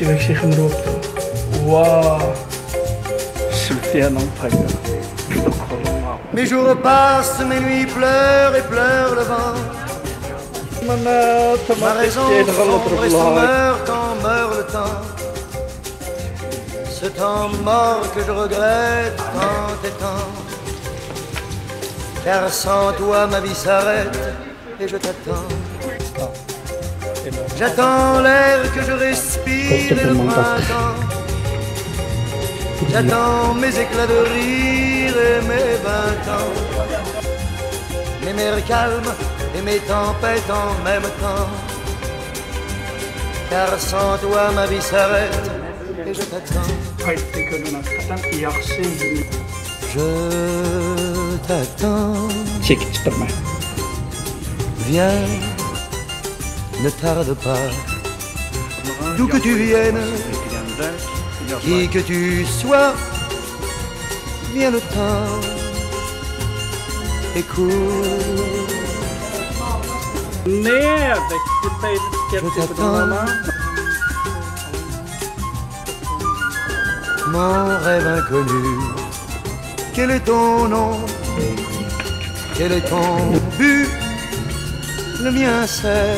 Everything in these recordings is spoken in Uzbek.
Vekşi ximroptu. Wow. Sülfiyanın payı. Mes jours passent, mes nuits pleurent et pleure le vent. Ma raison sombre et s'en meurt quand meurt le temps. Ce temps mort que je regrette tant et tant. Car sans toi ma vie s'arrête et je t'attends. J'attends l'air que je respire et le printemps. J'attends mes éclats de rire et mes 20 ans. Mes mers calmes et mes tempêtes en même temps. Car sans toi ma vie s'arrête et je t'attends. Je t'attends. Viens, ne tarde pas. D'où que tu viennes, qui que tu sois, viens le temps. Écoute. Je t'attends. Mon rêve inconnu. Quel est ton nom? Quel est ton but? Le mien c'est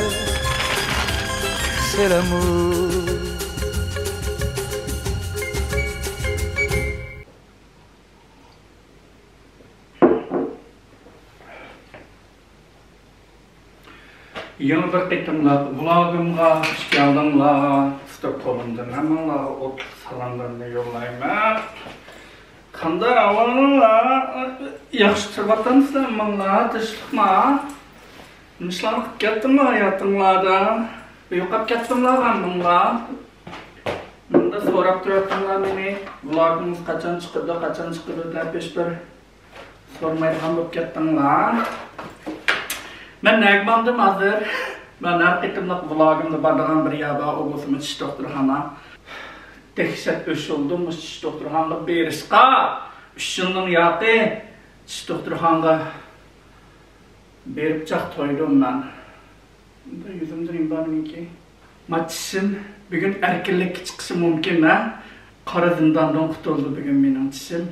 l'amour. Yeni bir qitimlar, vlogimga xush keldinglar. Stokholmdan hammalarga o'tib salomlarni yollayman. Qanday ahvolinglar? Yaxshi turibsizlarmi? Tinchlikmi? Ishlar qilib ketdimi hayotinglarda? Yo'qolib ketdimlar hammalar. Bunda so'rab turibsizlar meni. Vlogimiz qachon chiqadi deb hech bir so'ramaydigan bo'lib ketdinglar. Ben Negman'dım hazır. Ben her qitimliq vlogimda bardigan bir yerda o'g'lim tish doktorxona. Tekshirib o'shildim tish doktorxonaga berishqa. 3 yilning yoqi tish doktorxonaga berib chaq to'ydim men. Bunda yuzimda borminki. Matishim bugun erkinlikka chiqishi mumkin-a? Qora zindondan qutuldi bugun mening tishim.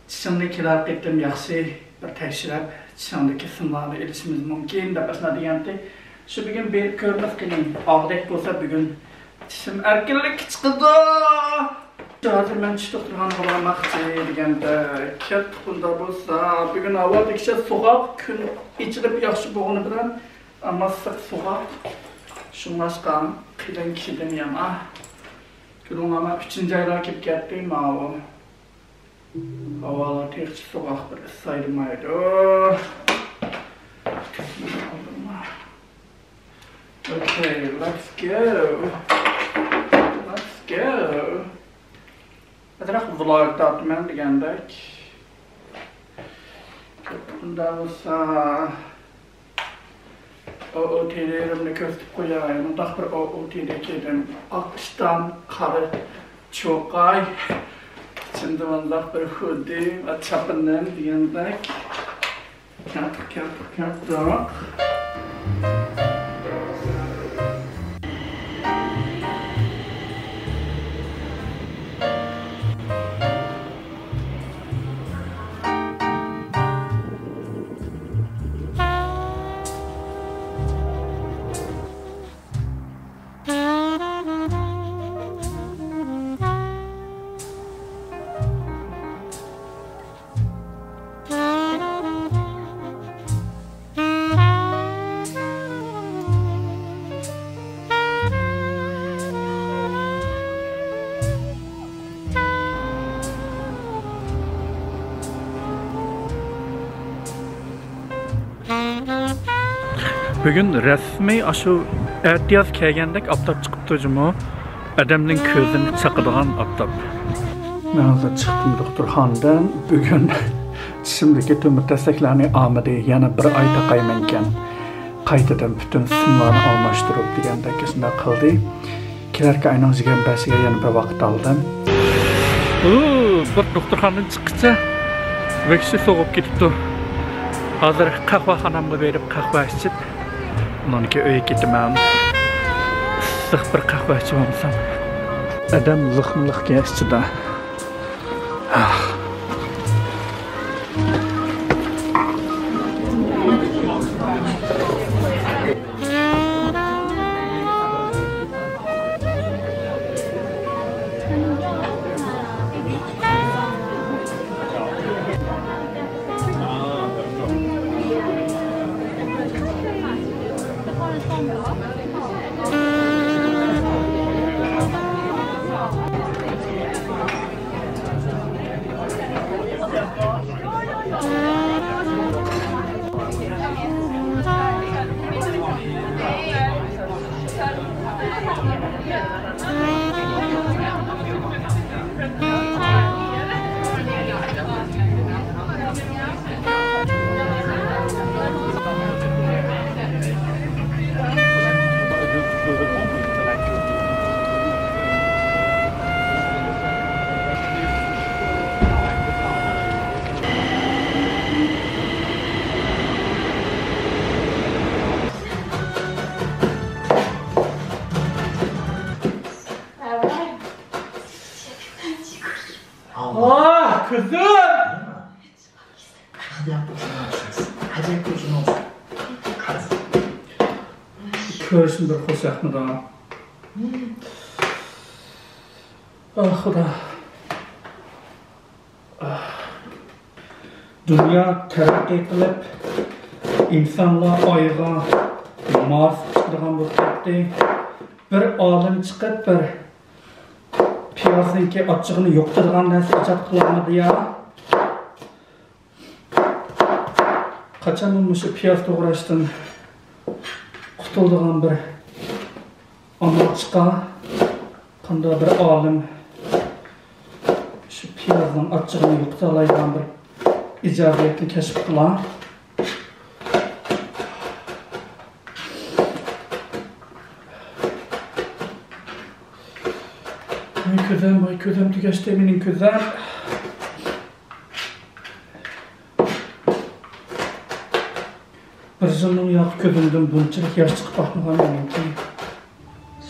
Tishimni kelar qitim yaxshi bir tekshirib tishimdagi simlarni ilishimiz mumkin deb asnadiyamdi. Shu bugun berib ko'rmas qiling. Og'dek bo'lsa bugun tishim erkinlikka chiqdi. Hozir men tish doktorxonaga bormoqchi deganda, katta bo'lsa bugun havo tekshir so'g'oq kun ichilib yaxshi bo'lgani bilan ammo so'g'oq shunlashqa qiyin kishidan yama. Kunoma 3-oyga kelib ketdim ma'vo. Havalar tekshir so'g'oq bir sayılmaydı. Okay, let's go. Etraf vlog tatmin degandek. Bunda olsa OOT'lerimni ko'rsatib qo'yayım. Bunda bir OOT'de keldim. Aqshdan qari cho'qay. Şimdi bunda bir hoodie ve çapının diyendek. Kap. Bugün resmi aşı ertiyaz kelgandek aptap çıkıptı jumu. Adamning ko'zini chaqadigan aptap. Men hozir chiqdim doktorxonadan. Bugun tishimdagi temir tasaklarni omadi yana bir oy taqayman ekan. Qaytadan butun simlarni almashtirib degandek shunday qildi. Kelarki ayning 25-ga yana bir vaqt oldim. Bir doktorxonadan chiqsa vekshi so'g'ib ketibdi. Hozir qahvaxonamga berib qahva ichib Onunki öyle gitmem. Sık bir kahve içmemsem. Adam lık geçti da. Allah kızım! Hadi yapıyorsun. Hadi yapıyorsun olsun. Hadi. Körsün bir hoşakmı da. Ah Xuda. Dünya terakki qilib, insonlar oyga Mars chiqadigan bo'lib ketdi. Bir olim chiqib bir piyozniki ochig'ini yo'qtirgan narsa ijod qilinmadi ya. Qachon o'sha piyoz to'g'rashdan qutuldigan bir amal chiqa, qanday bir olim shu piyozning ochig'ini yo'qota oladigan bir ijodiyatni kashf qilar. Vay ko'zim tugashdi mening ko'zim. Bir zilning yoq ko'zimdan bunchalik yosh chiqib qolmagan meniki.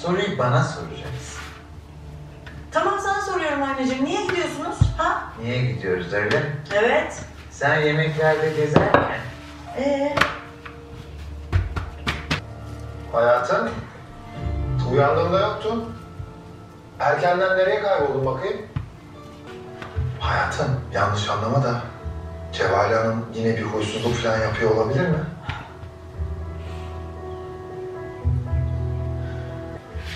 Soruyu bana soracaksın. Tamam sana soruyorum anneciğim. Niye gidiyorsunuz? Ha? Niye gidiyoruz öyle? Evet. Sen yemeklerde gezerken. Hayatım, uyandığımda yoktun. Erkenden nereye kayboldun bakayım? Hayatım, yanlış anlama da Cevali Hanım yine bir huysuzluk falan yapıyor olabilir mi?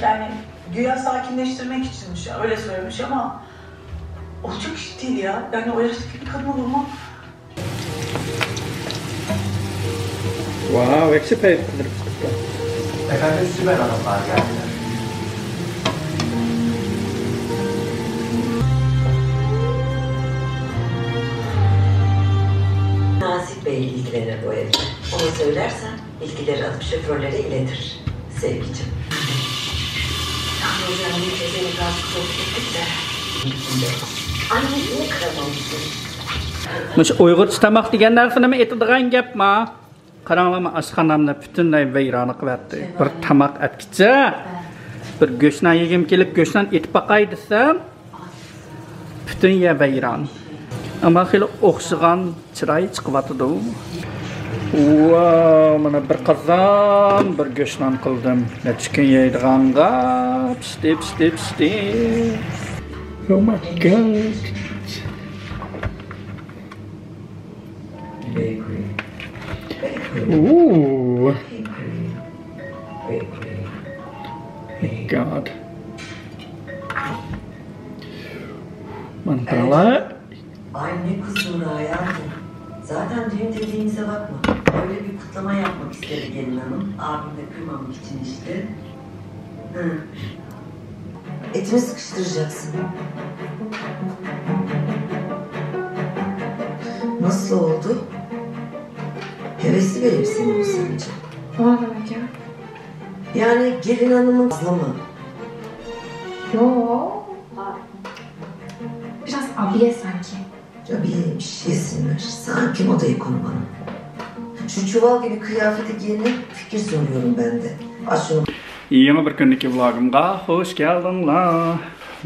Yani güya sakinleştirmek içinmiş ya. Öyle söylemiş ama olacak iş değil ya. Yani o yaştaki bir kadını vurmak. Wow, eksik pek. Efendim Sibel Hanımlar geldiler. Nasip Bey ilgilenir bu evde. Ona söylersen bilgileri alıp şoförlere iletir. Sevgicim. Yalnız yani seni biraz korkuttuk da. Annesini kıramamışsın. Mush Uyg'urcha tamoq degan narsa nima aytadigan gapmi? Qaranglarmi, oshxonamni butunlay vayron qilyapti. Bir tamoq atkicha, bir go'shtdan yegim kelib, go'shtdan etib boqay desam, butun ya vayron. Ammo xili o'xshagan chiroy chiqyapti-da. Wow, mana bir qozon, bir go'shtdan qildim. Necha kun yeydiganga, pishdi. Oh my god. Ooh. God. Mantarlar. Ay ne kusuru hayatım. Zaten düğün dediğimize bakma. Öyle bir kutlama yapmak istedi gelin hanım. Abim de kırmamak için işte. Hı. Etimi sıkıştıracaksın. Nasıl oldu? Hevesli verirsin mi sence? O ne demek ya? Yani gelin hanımın fazla mı? Yo. Biraz abiye sanki. Ya bileymiş, yesinler. Sanki moda ikonu bana. Şu çuval gibi kıyafeti giyinip fikir soruyorum ben de. Aç şunu. Yangi bir kundagi vlogimga xush keldinglar.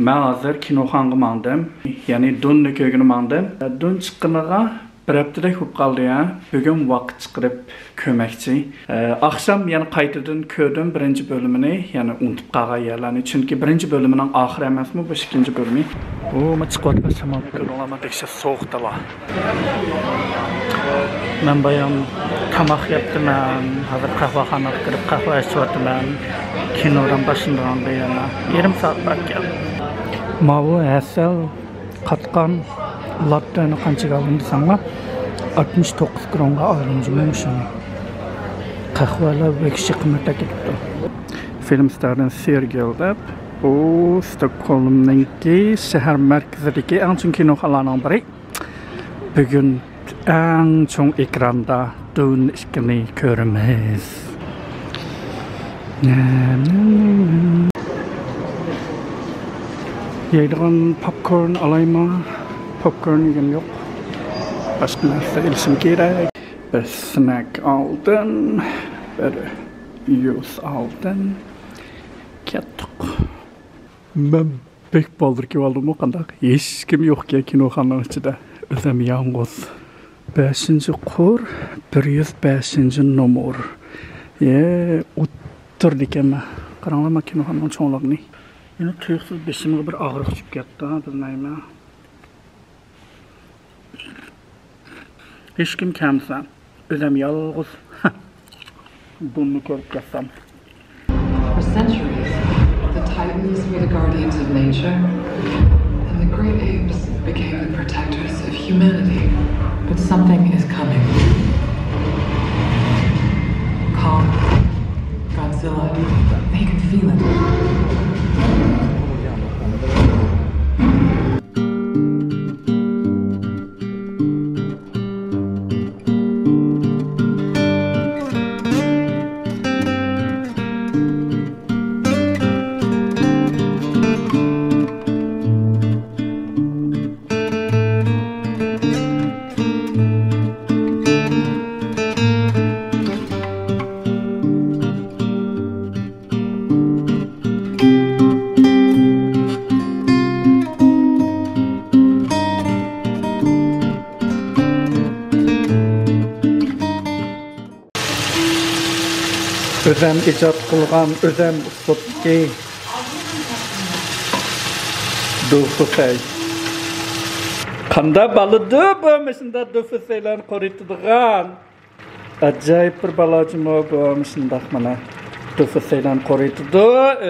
Ben hazır kinoxonga mandim. Ya'ni Dunni köygünü mandim. Dun chiqqaniga bir haftada ko'p qoldi ya. Bugun vaqt chiqarib ko'makchi. Akşam yana qaytadan ko'rdim birinchi bölümünü, ya'ni unutib qolgan yerlarni. Chunki birinchi bölümünün oxiri emasmi, bu ikkinchi bölümü. O, ma chiqyapti shamol ko'rolama deksa sovuqda bor. Men bayon tamoq yaptiman. Hozir qahvaxonaga kirib qahva ichayapman. Kinodan başlandı yana. Yarım saat bakıyor. Mavu asal katkan latteni qanchaga alindi sana 69 kronga alınmışım şunu. Qahvalar ve kişi qimmatga ketdi. Film stardan Sergel'de o Stockholm'daki shahar markazidagi eng chong kinoxonalarning biri. Bugun eng chong ekranda Dune 2ni ko'ramiz. Yeydiğen popcorn alayma. Popcorn yiyeceğim yok. Başka narsa ilişim gerek. Bir snack aldım. Bir yus aldım. Kettik. Ben pek baldır ki aldım o kadar. Hiç kim yok ki kinoxonanın içinde. Özüm yalnız. 5. kur 105. numar. Oturdu ekanman. Qaranglar kinoxonaning cho'nligini. Meni tuyuqsiz beshimga bir og'riq tushib ketdi, bilmayman. Hech kim kamsan. O'zim yolg'iz. Bunni ko'rib ketsam. For centuries, the Titans were the guardians of nature, and the great apes became the protectors of humanity. But something is coming. Kong, Godzilla, they can feel it. Özüm icat qilgan, özüm uslubki dufusay. Qanda balıdı bu mısında dufusaylarni qo'raydigan. Ajoyib bir balojim bu mısındaq mana dufusaylarni qo'raydi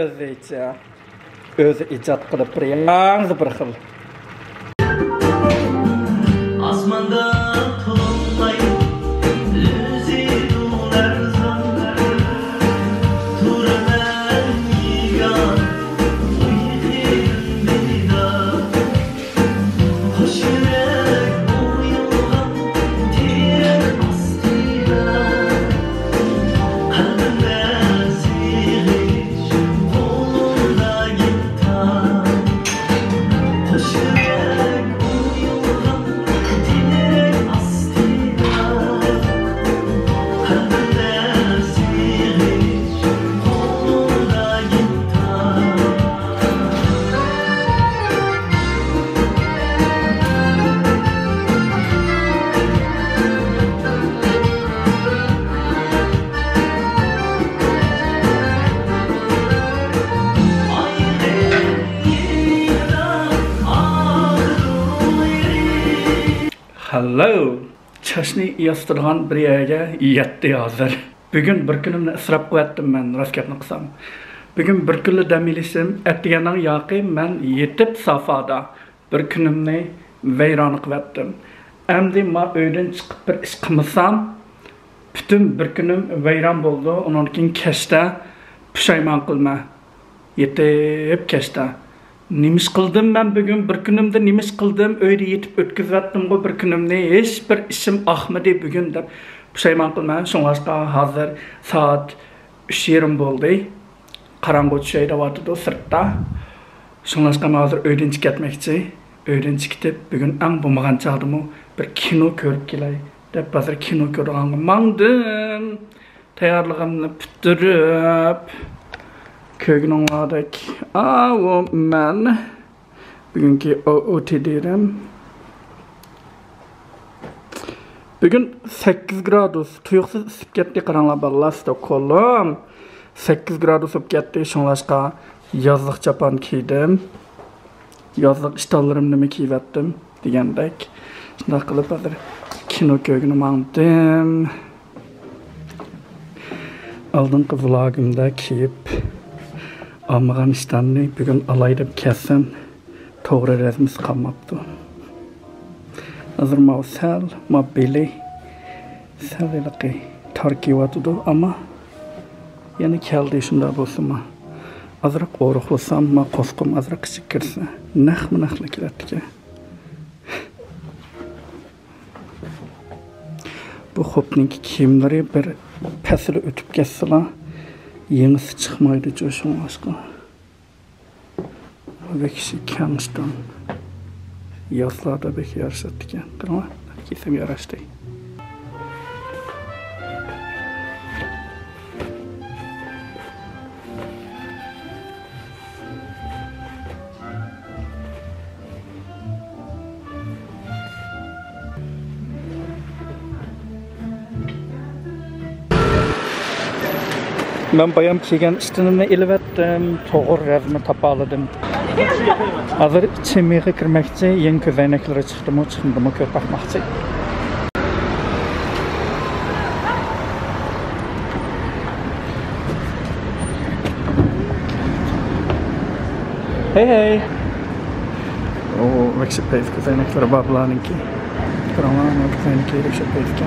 o'zicha. O'zi icat qilib bir yangi bir xil. Asmanda tulumlayıp Hello. Çaşni yastırgan bir yerge yetti hazır. Bugün bir günümle ısrap qo'yatdim ben rastgapni qilsam. Bugün bir kunli dam ilishim, ertagandan yoqi men yetib safada bir kunimni vayron qilyaptim. Endi men uydan chiqib bir ish qilmasam, bütün bir kunim vayron bo'ldi. Undan keyin kechda pushaymon qilma. Yetib kechda Nimiş qildim ben bugün bir günümde nimiş qildim öyle yetip ötküzatdım bu bir günümde hiç bir işim ahmedi bugün deb pushaymon qilman. Şoňlaşqa hazır saat 3:20 boldy. Qarangy tushayda watydy sirtda. Şoňlaşqa men hazır öýden çykatmakçy. Öýden çykyp bugün aň bolmagan çagdymy bir kino görüp gelay dep hazır kino görýän mangdym. Taýýarlygymny bitirip Köygünün adak. Men Bugünkü OOTD'im. Bugün 8 gradus. Tuyuqsuz isip ketdi qaranglar ballar Stockholm. 8 gradus isip ketdi. Şunlaşqa yazlıq japan kiydim. Yazlıq ishtonlarimni nima kiyvatdim degandek. Shunday qilib hozir kino ko'rgini mandim. Oldingi vlogimda kiyib olmagan ishtonni bugun olay deb kelsam to'g'ri rasmis qolmabdi. Hozir sal beli saliliqi tor kiyyotdi, ammo yana keldi shunday bo'lsa-ma. Azroq o'ruqlasam, qo'sqim azroq kichik kirsa, nahmi-nahli keladi. Bu xopning kiyimlari bir pasli o'tib ketsalar, yengisi chiqmaydi jo'shun boshqa. Bu kishi kamston. Yozlarda bek yarashadi ekan. Qarama, kiysam yarashdi. Ben bayam kiygan ishtonimni ilvatdim, to'g'ri rasmni topa oldim. Hozir chemiga kirmoqchi, yangi ko'zoynaklari chiqdimi, chiqmadimi ko'rib bakmoqchi. Hey. Vekse peyz ko'zoynaklari bablarninki. Qarama, ko'zoynaklar o'sha peyzga.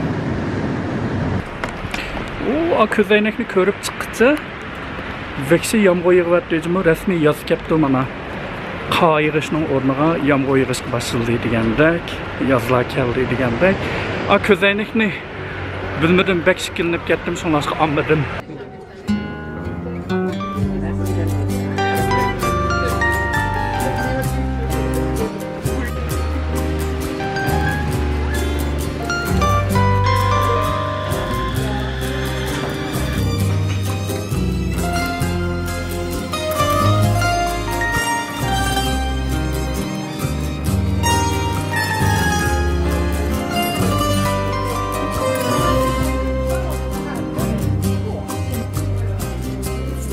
O ko'zoynakni ko'rib chiqdi. Vekse yomg'ir yig'yapti-mi, rasmiy yozib ketdi mana. Qor yig'ishning o'rniga yomg'ir yig'ishga boshladi degandek, yozlar keldi degandek. O ko'zoynakni bilmadim, bek shikillanib ketdim, shunlashqa olmadim.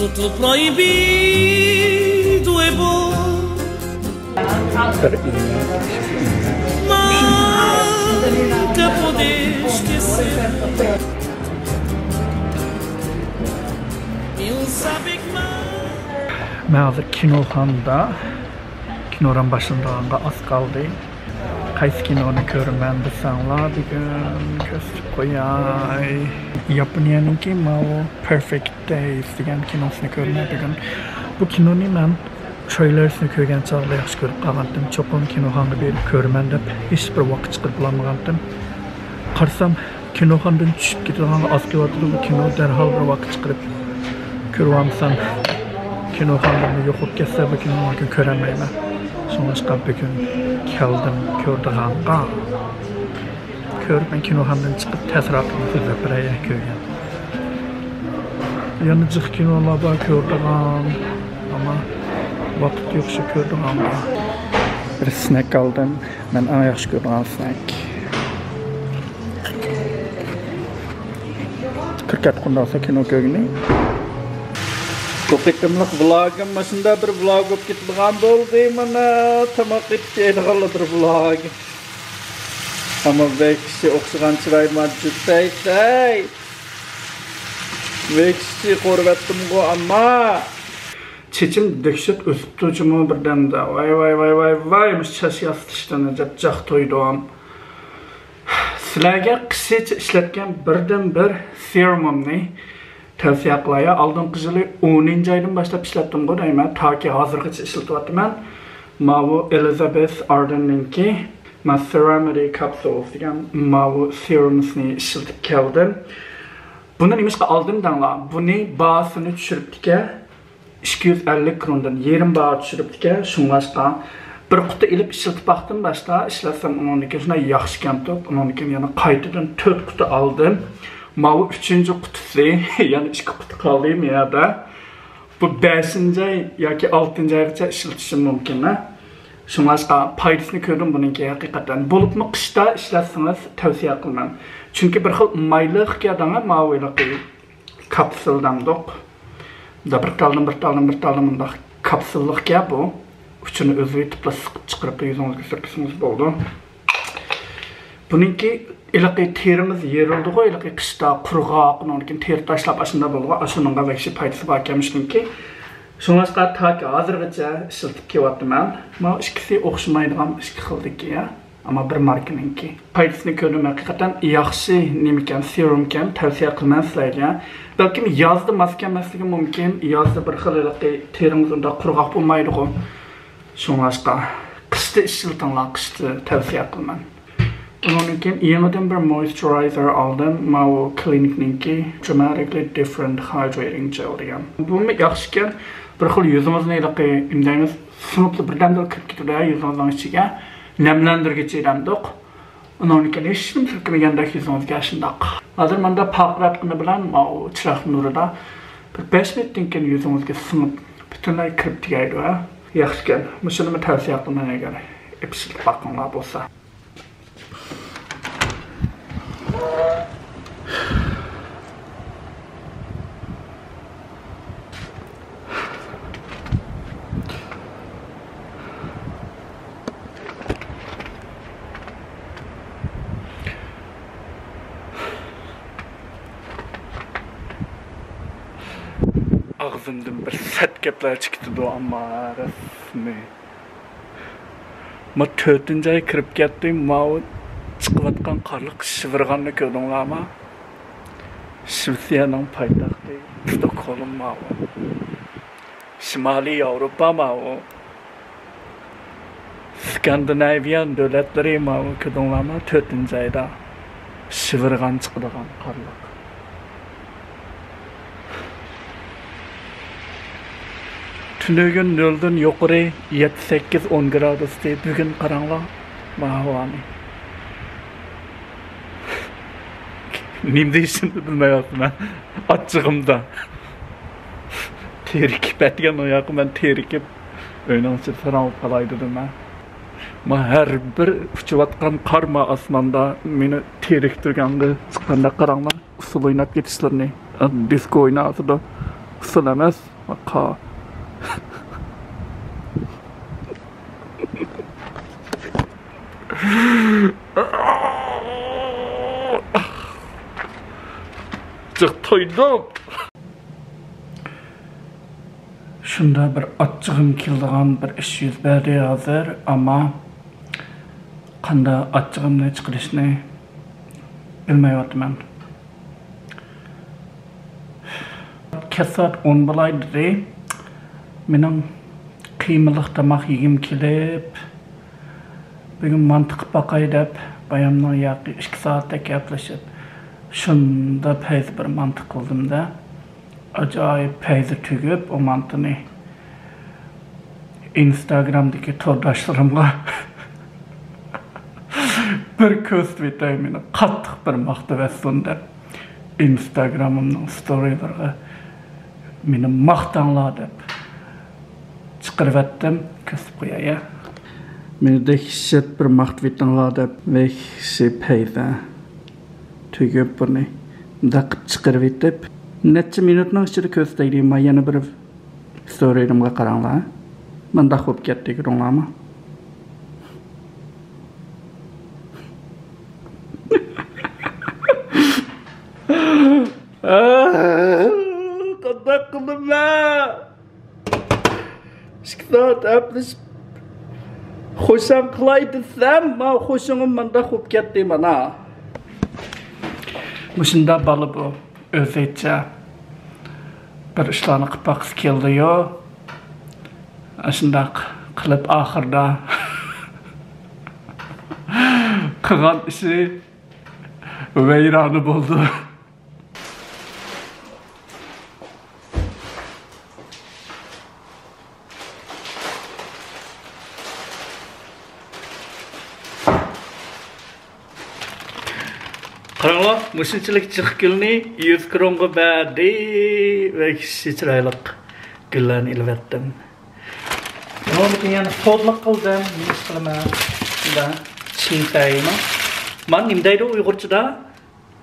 Fruto proibido é bom, nunca poder esquecer. sabe que Ben hazır kinodan başındağında az kaldı. Qaysi kinoni ko'raman desanglar, bugun ko'rsatib qo'yay. Yaponiyaninki Perfect Days degan kinosini ko'raman bugun. Bu kinoni men trailersini ko'rgan chog'da yaxshi ko'rib qolgandim. Cho'qim kinoxonga berib ko'raman deb hech bir vaqt chiqarib olmagandim. Qarsam kinoxondan tushib ketgan az kelyapti bu kino, darhol bir vaqt chiqarib ko'rib olsam kinoxondan yo'qolib ketsa bu kinoni ko'ramayman. Sonuçta bugün keldim, ko'rdiganqa. Ko'rib kinoxonadan chiqib tasirotini so'zlab beraylik ko'rgan. Yana jiq kinolar bor ko'rdigan, ammo vaqt yo'q shu ko'rdiganqa. Bir snack aldım. Men eng yaxshi ko'rgan snack. Kirkat qundasa kino ko'rgani. Ko'pikimlik vlogim masında bir vlog bo'lib ketgan bo'ldi. Mana tamoq etganlar vlog. Ama vekisi o'xshagan chiroyma juttay. Vekisi qo'rvatdim-ku, ammo chechim dehshat o'sibdi-chimi birdanda. Vay, mis chash yastishdan jajjaq to'ydim. Sizlarga qisqacha ishlatgan birdan bir serumimni tavsiya qilay. Oldingi yili 10-oydan boshlab ishlatdim-ku deyman. Toki hozirgacha ishlatyapman. Mavu Elizabeth Arden'ninki Serenity Capsules degan mavu serumni ishlatib keldim. Buni nimashqa oldim danglar? Buni bahasini tushiribdi-ki 250 krondan yerim baha tushiribdi-ki, shunlashqa bir quti ilib ishlatib baqdim, boshqa ishlatsam uningki shunday yaxshi kamtib, uningki yana qaytadan 4 quti oldim. Mavu 3-chi qutisi, yana 2 quti qoldi miyada. Bu 5-chi yoki 6-chi oygacha ishlatishim mumkin. Şuңlaşqa paydasını gördüm bununki hakikaten. Bulupmu qışta işlətsiniz tavsiye qılman. Çünkü bir xil maylıq adama maviliqi kapsıldamdıq. Da bir talım da kapsıllıq ki bu. Uçunu özü tıpla sıqıp çıqırıp yüzünüzü sürküsünüz oldu. Bununki ilaqi terimiz yerildi qoy, ilaqi qışta qurğaq, onunkin ter taşlap aşında bolğu, aşınınğa vəkşi paydası bakyamışdım ki. Şuңlaşqa ta ki hazırgacha işiltip kelyaptım ben. Ma ikisi oxşamaydigan ikki xildiki ya. Ama bir markanınki. Paydasını gördüm hakikaten yaxşı nemiken, serumken tavsiye qilman sizlarga. Balkim yazda maska emasligi mumkin, yazda bir xil ilaqi terimiz unda qurğaq bolmaydi-ku. Şuңlaşqa qışda işiltinglar, qışda tavsiye qilman. Onunkin yenidən bir moisturizer aldım. Ma o klinikninki dramatically different hydrating gel degan. Bu yaxşıken bir xil yüzümüzni ilaqi imdaymiz sınıplı birdamda kirib ketdi yüzümüzning ichiga namlantirgich edamdiq. Onunkin hech kim sirkmagandek yüzümüzga shundoq. Hozir menda paqratqini bilan o chiroq nurida bir 5 minutdan keyin yüzümüzga sınıp butunlay kirib tegaydi va yaxşıken mushuni tavsiya qilaman agar epsilib baqinglar bo'lsa. Ağzımdan bir sert gaplar çıktı ama rasmi. Ma 4-nji ay kirib ketdim, ma chiqayotgan qarliq shivirganni ko'rdinglarmi? Shvetsiyaning poytaxti Stockholm ma. Shimoliy Yevropa ma. Skandinaviyan davlatlari ma ko'rdinglarmi? 4-nji ayda shivirgan chiqadigan qarliq. Tünögün 0'dan yuqori 7-8-10 gradusda bugun qaranglar havoni. Nima deyishimni bilmayapman. Achchig'imda. Terikib ketgan oyoqim men terikib o'ynanchi farang qalay dedim men. Ma har bir uchayotgan qarma osmonda meni teriktirganga chiqqanda qaranglar. Usul o'ynab ketishlarni. Disko o'ynasida usul emas. Toydum. Şunda bir açığım keldigan bir iş yüz berdi hazır ama qanda açığımni chiqarishni bilmayapman. Kesat 10 bo'laydi. Mening qiymaliq tamoq yegim kelib, bugun mantiq baqay deb bayamning yaqi 2 soatda gaplashib, shunda payz bir mantiq qildim-da. Ajoyib payzi tugib, o mantiqni Instagramdagi to'rdoshlarimga bir ko'rsatay meni qattiq bir maqtavatsin deb Instagramimning storylariga meni maqtanglar deb chiqarvatdim, ko'rsatib qo'yay. Meni dehshat bir maqtavatinglar deb vehshi payza tugib buni daqib chiqarvatib necha minutning ichida ko'rsataydi. Men yana bir storyimga qaranglar. Menda xo'p ketdik, ko'ringlarmi? Qanday qildim men? Shikdat aplish xo'sham qilay desam, men xo'shingim menda xo'p ketdi mana. Mushunda bola bu o'zicha bir ishlarni qilib baqis keldi-yu. Shundaq qilib oxirda qilgan ishi vayroni bo'ldi. Qaranglar, mushunchalik chiqib gulni 100 kronga berdi va chiroyli gullarni ilvatdim. Onun yani soğudluk kıldım. Mesela da Çinsay mı? Man nimdeydi Uygurca'da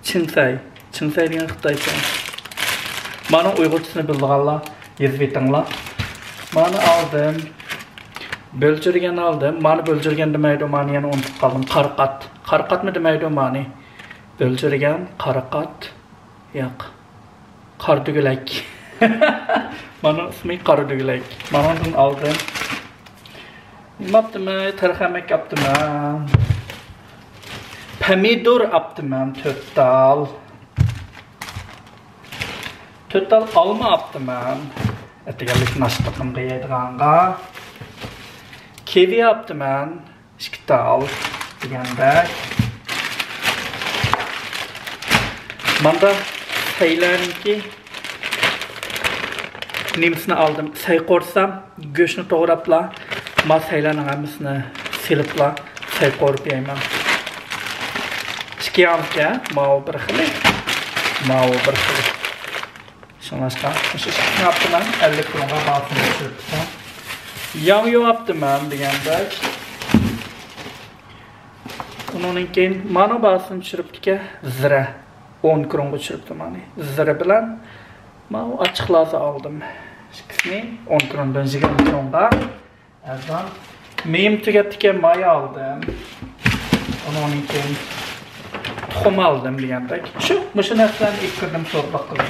Çinsay. Çinsay diyen Xitayca. Bana Uygurcasını bildiğalla yazıvetanla. Bana aldım. Bölçürgen aldım. Bana bölçürgen demeydi o mani yani unutup kaldım. Karkat. Karkat mı demeydi o mani? Bölçürgen, karkat. Yok. Kardügülek. Bana ismi Kardügülek. Bana onu aldım. Ne yaptım ben? Terhamek yaptım ben. Pomidor yaptım ben. Total alma yaptım ben. Etegelik naştadım gıyedğanğa. Kiwi yaptım ben. İşkital. Degende. Banda sayılarınki nemsini aldım. Say korsam göçünü doğrapla. Ma sayılarının hamisini silipla. Say korp yayman. Şikiyamke mao bırxili. Mao bırxili. Şunlaşka. Ne yaptım ben? 50 kronga basını düşürttüm. Yağ yaptım ben degende. Onun keyin mana basını düşürüptike zira. 10 kronga düşürüptüm hani. Zira bilen mao açıklaza aldım. Şikisini 10 krondan 20 kronga. Azdan meyim tükettike maya aldım. Onun keyin tuxum aldım degende. Şu muşu neslen ilk kırdım sorba kıldım.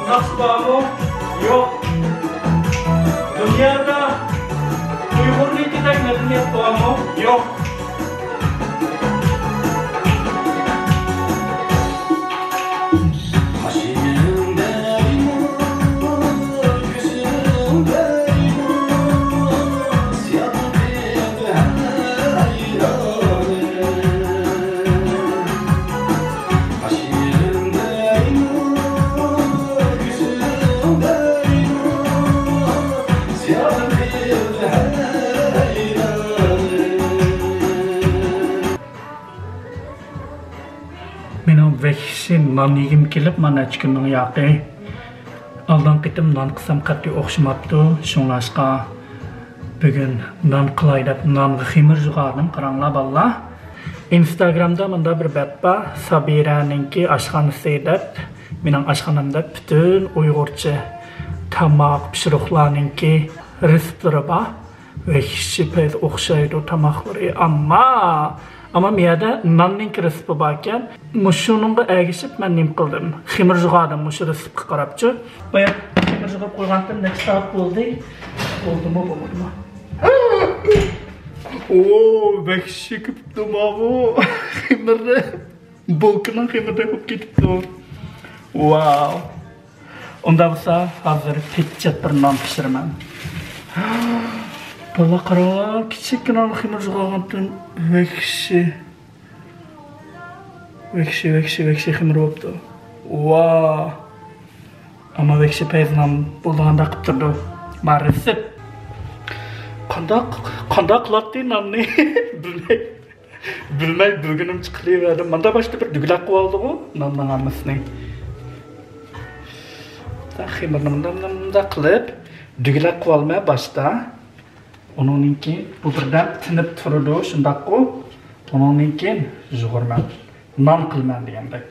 Nasıl bağlı? Yok. Dünyada Uygurluğu giden medeniyet var mı? Yok. Mening veksin non yegim kelib, mana 3 kunning yoqi. Aldan qitim non qisam qat'iy o'xshamabdi. Shunlashqa bugun non qilay deb nonga ximir jug'ardim. Qaranglar ballar. Instagramda menda bir bet bor. Sabiraninki oshxonasi deb, mening oshxonamda butun Uyg'urcha tamoq pishiriqlarninki reseptlari bor. Vekshi pez o'xshaydi tamoqlari, Ama miyada nonning resepti bor ekan. Mushuningga ergishib men nim qildim. Ximir jug'ardim mushu reseptga qarabchi. Boya ximir jug'ab qo'ygandim, necha soat bo'ldi? Bo'ldimi, bo'lmadimi? Oo, vekshi kipti bu. Ximirni. Bulkining ximirda ko'p ketibdi. Wow. Unda bo'lsa, hozir pechat bir non pishiraman. Bala qaranglar, kichikgina ximir jug'argandan vekshi ximir bo'libdi. Wow. Ama vekshi peyznan bo'lganda qilib turdi. Ma'rifat. Qanday qiladi nonni? Bilmay bugunim chiqiraverdim. Manda boshda bir duglaq qilib oldi-ku, nonning hammasini. Ximirni bunday qilib, duglaq qilib olmay boshda onunki bu birdan tinib turdi, shundaqku. Onunki jug'urman. Non qilman degandek.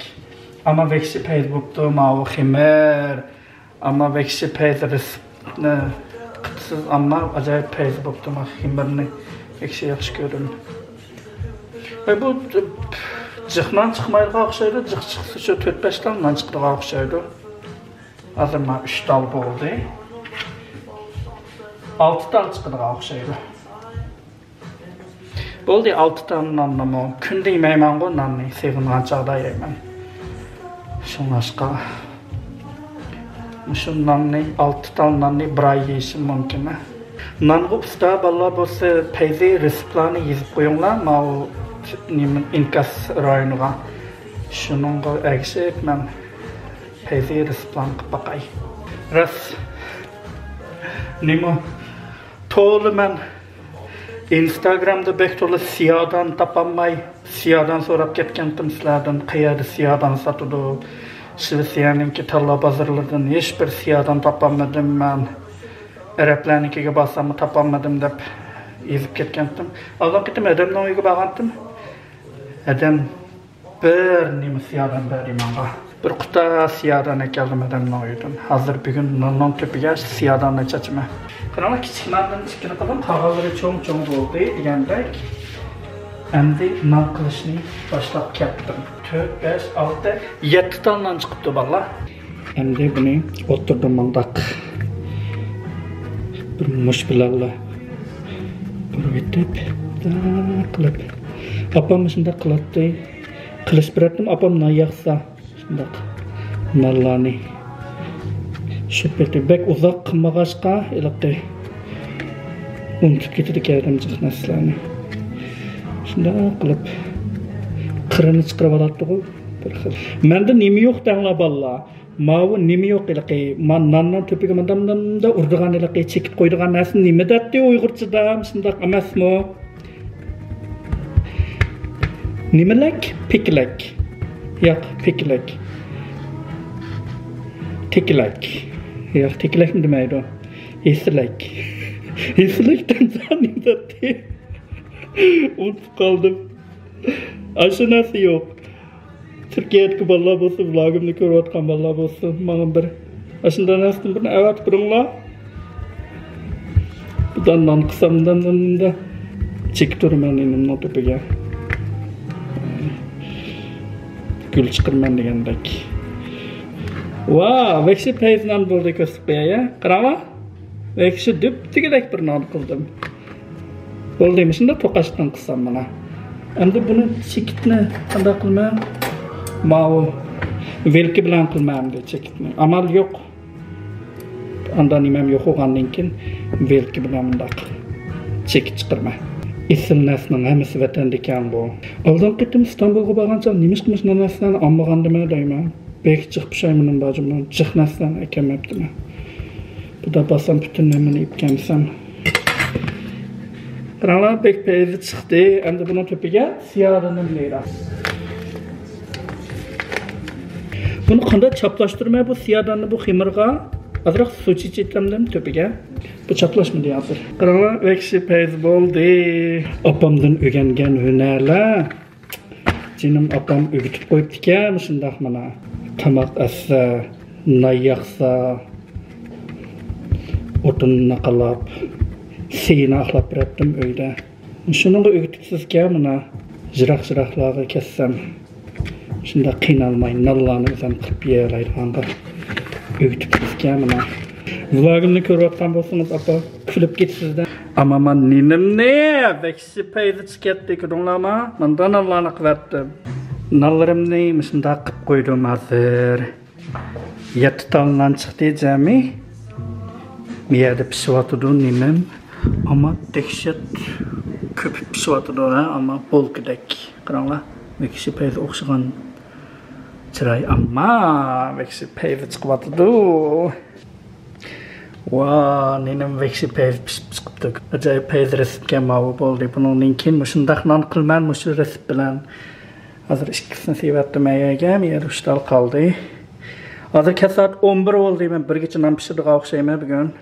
Ama vekshi peyz bo'libdi, mavi ximir. Ama vekshi peyz reseptni qitisiz, amma ajoyib peyz bo'libdi. Men ximirni vekshi yaxshi ko'raman. Bu jiqman chiqmaydigan o'xshaydi. Jiq chiqsa shu 4-5 dan chiqadigan o'xshaydi. Hozir men 3 tal bo'ldi. 6 tal chiqadigan o'xshaydi. Bo'ldi 6 tal nonni kunda yemayman-ku, nonni sevgan chog'da yeyman. Shunlashqa shu nonni 6 tal nonni bir oy yeyishim mumkin. Nonga usta balla bo'lsa, peyzi reseptlarni yozib qo'yinglar. Men inkas rayoniga shuningga ergishib men peyzi reseptlarni qilib boqay. Ras nima to'g'ri men Instagramda bekto'la siyodan topolmay, siyodan so'rab ketgandim sizlardan, qayerda siyodan sotadi. Shvetsiyaninki talla bozorlaridan hech bir siyodan topolmadim men. Arablarnikiga borsam topolmadim deb yozib ketgandim. Alloh qitim adamning uyiga borgandim. Adam bir nima siyodan berdi menga. Bir quta siyodan keldim adamning uyidan. Hozir bugun nonning to'piga siyodan chachaman. Qarama kichiklardan kichkina qilib qog'ozlari cho'ng-cho'ng bo'ldi degandek. Endi non qilishni boshlab ketdim. 4, 5, 6, 7 ta non chiqibdi balla. Endi buni o'tirdim mundaq. Bir mush bilan bir etib, qilib. Apam shunday qiladi. Qilish biratim apam non yaqsa shundaq. Nonlarni Şüpheli bek uzak qilmag'achqa ilaqi unutib ketadi kerim jiqnaslarni. Shunday qilib qirini chiqarib oladi-ku bir xil. Menda nima yo'q danglar balla. Mavi nima yo'q ilaqi. Men nondan to'piga mandamda urdigan ilaqi chekib qo'ydigan narsa nima debdi Uyg'urchada shunday emasmi? Nimalak? Pekilak. Yo'q, pekilak. Tekilak. Yo'q, tekilak demaydi. Esilak. Esilakdan zannetti. Unutib qoldim. Ashunasi yo'q. Turkiyadagi bolalar bo'lsa, vlogimni ko'rayotgan bolalar bo'lsa, mana bir ashunday narsani bir avat biringlar. Budan non qilsamdan chekib turaman endi to'piga. Gul chiqirman degandek. Wow, vekshi peyznan bo'ldi ko'rsatib qo'yay. Qarama. Vekshi diptigidek bir non qildim. Bo'ldimi? Shunda to'qashdan qilsam mana. Endi buni chekitni qanday qilmam? Ma'u velki bilan qilmam deb chekitni. Amal yo'q. Andan nimam yo'q bo'lgandan keyin velki bilan bundaq chekit chiqirma. Isilnasning hammasi vatanda ekan bu. Oldin qitim Istanbulga borgancha nimish qilmish narsalarni olmagandimmi deyman. Bek chiqib pushaymonim bojimman, chiqmasdan ekanmabdiman. Bu da basam bütün nemini ipkemsem. Krala bek peyzi çıktı. Endi bunun tüpüge siyahının leyra. Bunu kanda çaplaştırmaya bu siyahdanı bu ximirga azraq su çiçeklemden tüpüge. Bu çaplaşmadı hazır. Krala vekşi peyzi boldu. Apamdan ögengen hünerler. Canım apam ögütüp koyup diken şundaq mana. Tamak assa, nay yaqsa, otunna qalap, seyini axlap birettim öyde. Şununla ögütüpsizken mana jıraq-jıraqlağı kessem. Şunda qiynalmayın, nallanı özem qırp yeraydıqanqa. Ögütüpsizken mana. Vlogimni ko'rayotgan bo'lsangiz apa, kulib ketsizda. Ama man ninimni vekşi peyzi çıketdi kudunlama, mandan Allah'ını kıverttim. Nallarımni mışında qıp koydum hazır. Yatı talından çıktı cami. Miyerde pişivatıdı ninim. Ama dekşet köpüp pişivatıdı ama bol gidek. Kıranla vekşi peyzi okşıgan çıray ama vekşi peyzi çıkıvatıdı. Wow, ninem vekşi peyzi çıkıptı. Acayip peyzi resipke mavu boldu. Bunun linkin muşundaq nan qılman muşu resip bilen. Hazır işkisini sevettim eyege, miyer uçtal kaldı. Hazır saat 11 oldu, ben bir geçen nan pişirdik avşayma bugün.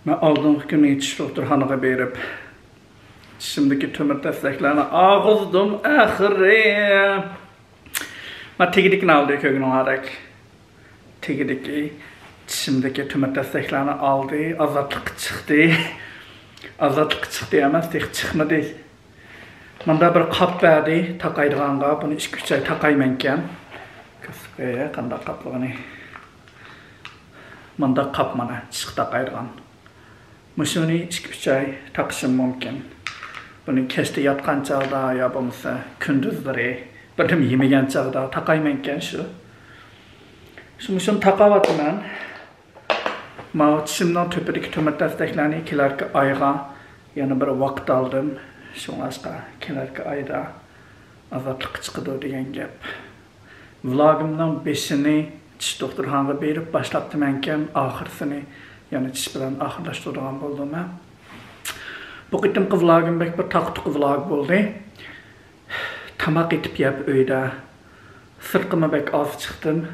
Ben aldığım günü yetiş doktorxanaga berip şimdiki tümür desteklerini ağızdım ahire. Ben tegidikini aldı kögün olarak. Tegidiki şimdiki tümür desteklerini aldı. Azatlık çıktı. Azatlık çıktı ama çıkmadı. Manda bir kap verdi takaydıganğa. Bunu 2-3 ay takaymenken. Kösüpeye kanda kaplığını. Manda kap mana çık takaydıgan. Muşunu 2-3 ay takışım mümkün. Bunu kesti yatkan çağda ya bulmasa kündüzleri benim yemegen çağda takaymenken şu. Şunu takavatım ben. Ma çimden tüpüdeki tümür desteklerini ikilerki ayga yani bir vakt aldım. Şunu aşka ikilerki ayda azatlık çıkıdı diyen gep. Vlogimdan 5'ini çiş doktorxanaga berip başlattım enken ahırsını yani çiş bilen ahırlaştırdıgan buldum ben. Bu qitimki vlogim bek bir taqtuq vlog boldu. Tamaq etip yap öyde. Sırqıma bek az çıktım.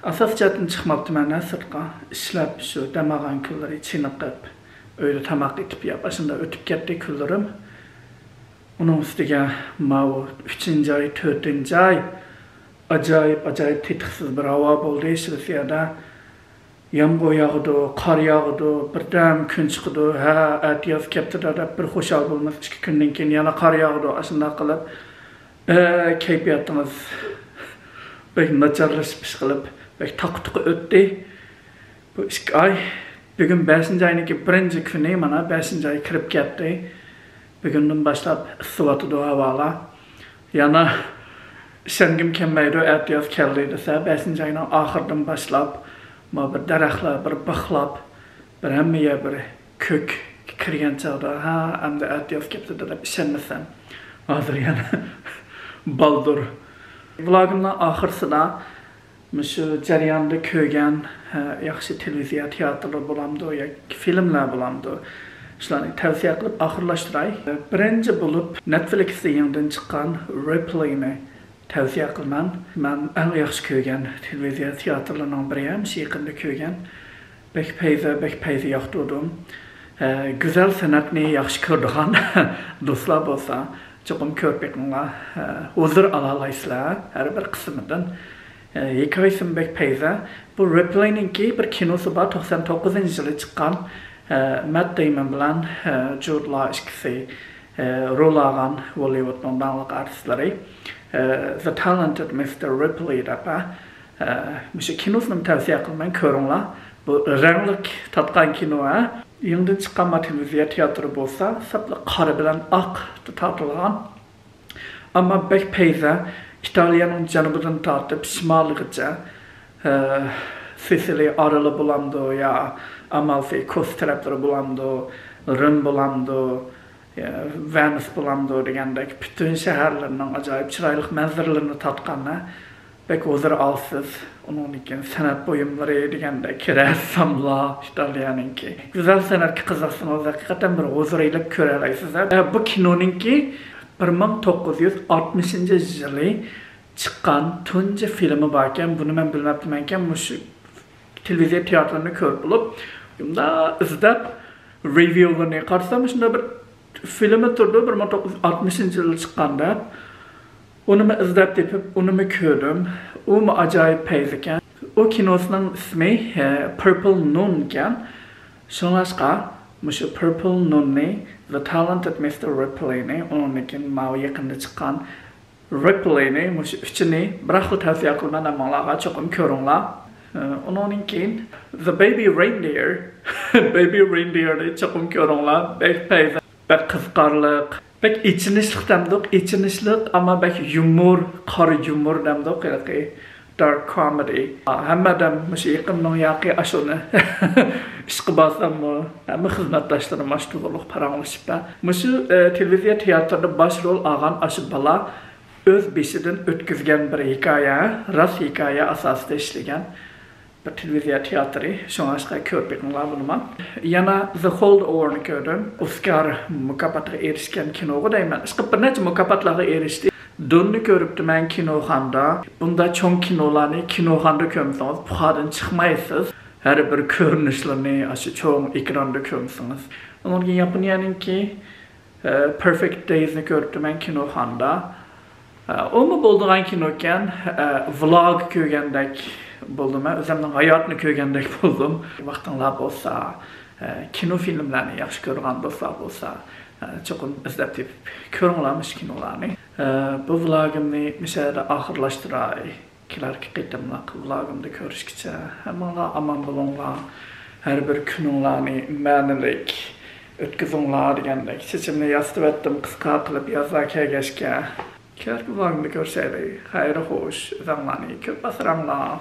Asas çatın çıkmaptı mene sırqa. İşlep şu damağan külleri çiniqip. Öyde tamaq etip yap. Aşında ötüp ketdi küllerim. Onun üstüge mavu 3. ay, 4. ay. Acayip tetiksiz bir hava boldu. Şirisiyada. Yağmur yağdı, kar yağdı, birden gün çıktı. Ha, atiyaz kepti de bir hoşal bulmaz. 2 günden keyin yana kar yağdı. Aşında kılıp, keyfiyatımız bek naçarlaşmış kılıp, bek taktığı öttü. Bu 2 ay, bugün 5. ayındaki 1. günü mana 5. ay kirip ketdi. Bugünden başlap sıvatıdı havala. Yana şengim kemmeydi, atiyaz keldi dese 5. ayının ahırdan başlap ma bir daraxtlar, bir bıxlap, bir hemmeye bir kök kirgen çağda, ha, amda atiyaz kepti de işenmesem. Hazır yani, baldur. Vlogimdan ahırsına, şu jarayanda köygen, yaxşı televiziya, teatrlar bulamdı, ya filmler bulamdı. Şularni tavsiye qilib ahırlaştıray. Birinci bulup Netflix'te yandan çıkan Replay'ni tavsiye qilman. Men eng yaxshi ko'rgan televiziya teatrlarining biri ham Shiqinda ko'rgan. Bek peyzi yoqtirdim. Güzel sanatni yaxshi ko'radigan do'stlar bo'lsa, cho'qim ko'rib beqinglar. Huzur olalaysizlar har bir qismidan. Hikoyasi bek peyzi. Bu Replay'ninki bir kinosi bor 99-yili chiqqan. Matt Damon bilan Jude Law ikkisi rol olgan Hollywoodning bangliq artistlari. The Talented Mr. Ripley dapa. Müşü kinosunu tavsiye qilman ko'ringlar. Bu ranglik tatqan kino ha. Yandan chiqqan televiziya teatri bo'lsa, sapli qora bilan oq tortilgan. Ammo bek peyza İtalyanın janubidan tortib shimoligacha Sicily oroli bo'lamdi ya Amalfi Coast taraflari bo'lamdi, Rim bo'lamdi. Venus bulandı degandek bütün şehirlerinin acayip çıraylık manzaralarını tatkanına pek ozur alsız. Onun için sanat boyumları degandek ressamla İtalyanınki. Güzel sanat kızasınız hakikaten bir ozuraylık körelaysızlar. Bu kinonunki 1960 yılı çıkan tunca filmi varken bunu ben bilmeptimenken şu televizyon tiyatronu kör bulup da izlep review'larını karşıladım. Şunda bir filmi turdu 1960 yılı çıkanda. Onu mu izlep deyip onu mu kördüm. O mu acayip peyziken. O kinosunun ismi Purple Nun iken. Şonlaşka şu Purple Nun'ni The Talented Mr. Ripley'ni onun için mavi yakında çıkan Ripley'ni üçünü bırakı tavsiye kılman amalığa çokum körünla. Onun için The Baby Reindeer Baby Reindeer'ni çokum körünla. Bek peyzi, bek kızkarlık, bek içinişlik demdik, içinişlik ama bek yumur, kar yumur demdik. Dark comedy. Hemmadam mışı yıkımның yaqı aşını işqı basam mı? Hem hizmetdaşlarım aştıqılıq paranlaşıp da. Mışı televizyon tiyatrda başrol ağan aşı bala öz beşidin ötküzgen bir hikaye, ras hikaye asasında işlegen bir televizyon tiyatri. Şoň aşka körpekňlar bulman. Yana The Holdover'ni gördüm. Oscar mukafatına erişken kinoga dayman. Işqı bir neçe mukapatlarga erişdi. Dönünü görüptüm ben kinoxanda. Bunda çoğun kinolarını kinoxanda kömsünüz. Buxadan çıkmayısınız. Her bir görünüşlerini aşı çoğun ekranda kömsünüz. Onun için Japonya'nın ki Perfect Days'ni görüptüm ben kinoxanda. O mu bulduğun kinoken vlog kögendek buldum. Özümden hayatını kögendek buldum. Vaxtınlar olsa, kino filmlerini yaxşı görülen dostlar olsa çoğun izlep körünlamış kinolarını. Bu vlogimni mesela ahırlaştıray. Kilarki qıydımlaq vlogimda görüşkice. Hemen aman bulunlar. Her bir gününlarını mənilik ötküzünlar degandek. Seçimini yastı ettim kıska qılıp yazar kegeşke. Kilarki vlogimda görseyli. Hayırlı hoş. Zamanı köp basıramlar.